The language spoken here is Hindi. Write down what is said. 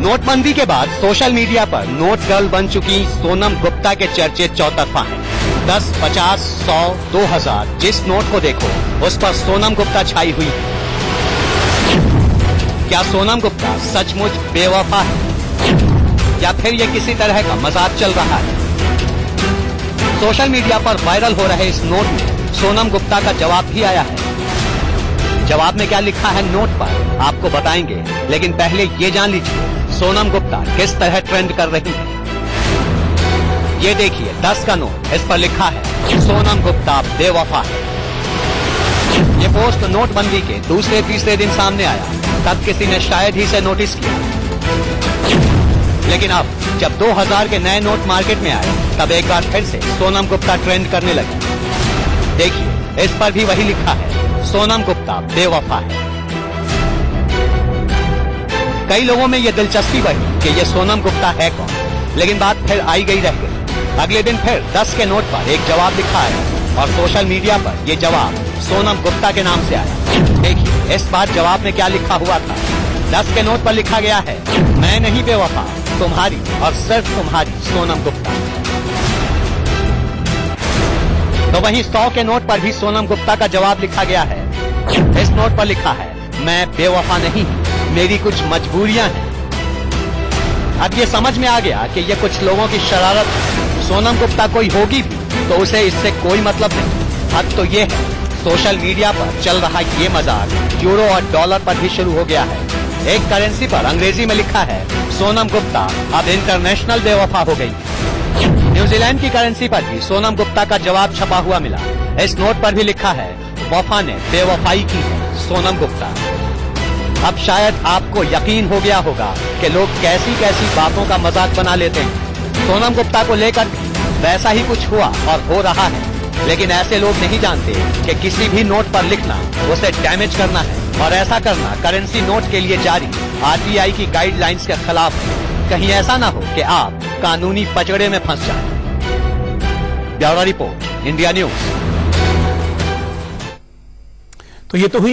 नोटबंदी के बाद सोशल मीडिया पर नोट गर्ल बन चुकी सोनम गुप्ता के चर्चे चौतरफा हैं। 10, 50, 100, 2000 जिस नोट को देखो उस पर सोनम गुप्ता छाई हुई है। क्या सोनम गुप्ता सचमुच बेवफा है या फिर ये किसी तरह का मजाक चल रहा है? सोशल मीडिया पर वायरल हो रहे इस नोट में सोनम गुप्ता का जवाब भी आया है। जवाब में क्या लिखा है नोट पर आपको बताएंगे, लेकिन पहले ये जान लीजिए सोनम गुप्ता किस तरह ट्रेंड कर रही है। ये देखिए 10 का नोट, इस पर लिखा है सोनम गुप्ता बेवफा है। ये पोस्ट नोटबंदी के दूसरे तीसरे दिन सामने आया, तब किसी ने शायद ही इसे नोटिस किया, लेकिन अब जब 2000 के नए नोट मार्केट में आए तब एक बार फिर से सोनम गुप्ता ट्रेंड करने लगी। देखिए इस पर भी वही लिखा है सोनम गुप्ता बेवफा है। कई लोगों में ये दिलचस्पी बढ़ी कि ये सोनम गुप्ता है कौन, लेकिन बात फिर आई गई रह गई। अगले दिन फिर 10 के नोट पर एक जवाब लिखा है और सोशल मीडिया पर ये जवाब सोनम गुप्ता के नाम से आया। देखिए इस बार जवाब में क्या लिखा हुआ था। 10 के नोट पर लिखा गया है मैं नहीं बेवफा, तुम्हारी और सिर्फ तुम्हारी सोनम गुप्ता। तो वहीं 100 के नोट पर भी सोनम गुप्ता का जवाब लिखा गया है। इस नोट पर लिखा है मैं बेवफा नहीं, मेरी कुछ मजबूरियां हैं। अब ये समझ में आ गया कि ये कुछ लोगों की शरारत है। सोनम गुप्ता कोई होगी भी तो उसे इससे कोई मतलब नहीं। अब तो ये है सोशल मीडिया पर चल रहा ये मजाक यूरो और डॉलर पर भी शुरू हो गया है। एक करेंसी पर अंग्रेजी में लिखा है सोनम गुप्ता अब इंटरनेशनल बेवफा हो गई। न्यूजीलैंड की करेंसी पर भी सोनम गुप्ता का जवाब छपा हुआ मिला। इस नोट पर भी लिखा है वफा ने बेवफाई की है सोनम गुप्ता। अब शायद आपको यकीन हो गया होगा कि लोग कैसी कैसी बातों का मजाक बना लेते हैं। सोनम गुप्ता को लेकर भी वैसा ही कुछ हुआ और हो रहा है, लेकिन ऐसे लोग नहीं जानते कि किसी भी नोट पर लिखना उसे डैमेज करना है और ऐसा करना करेंसी नोट के लिए जारी आरबीआई की गाइडलाइंस के खिलाफ है। कहीं ऐसा ना हो कि आप कानूनी पचड़े में फंस जाएं। Bureau report, India news. तो ये तो हुई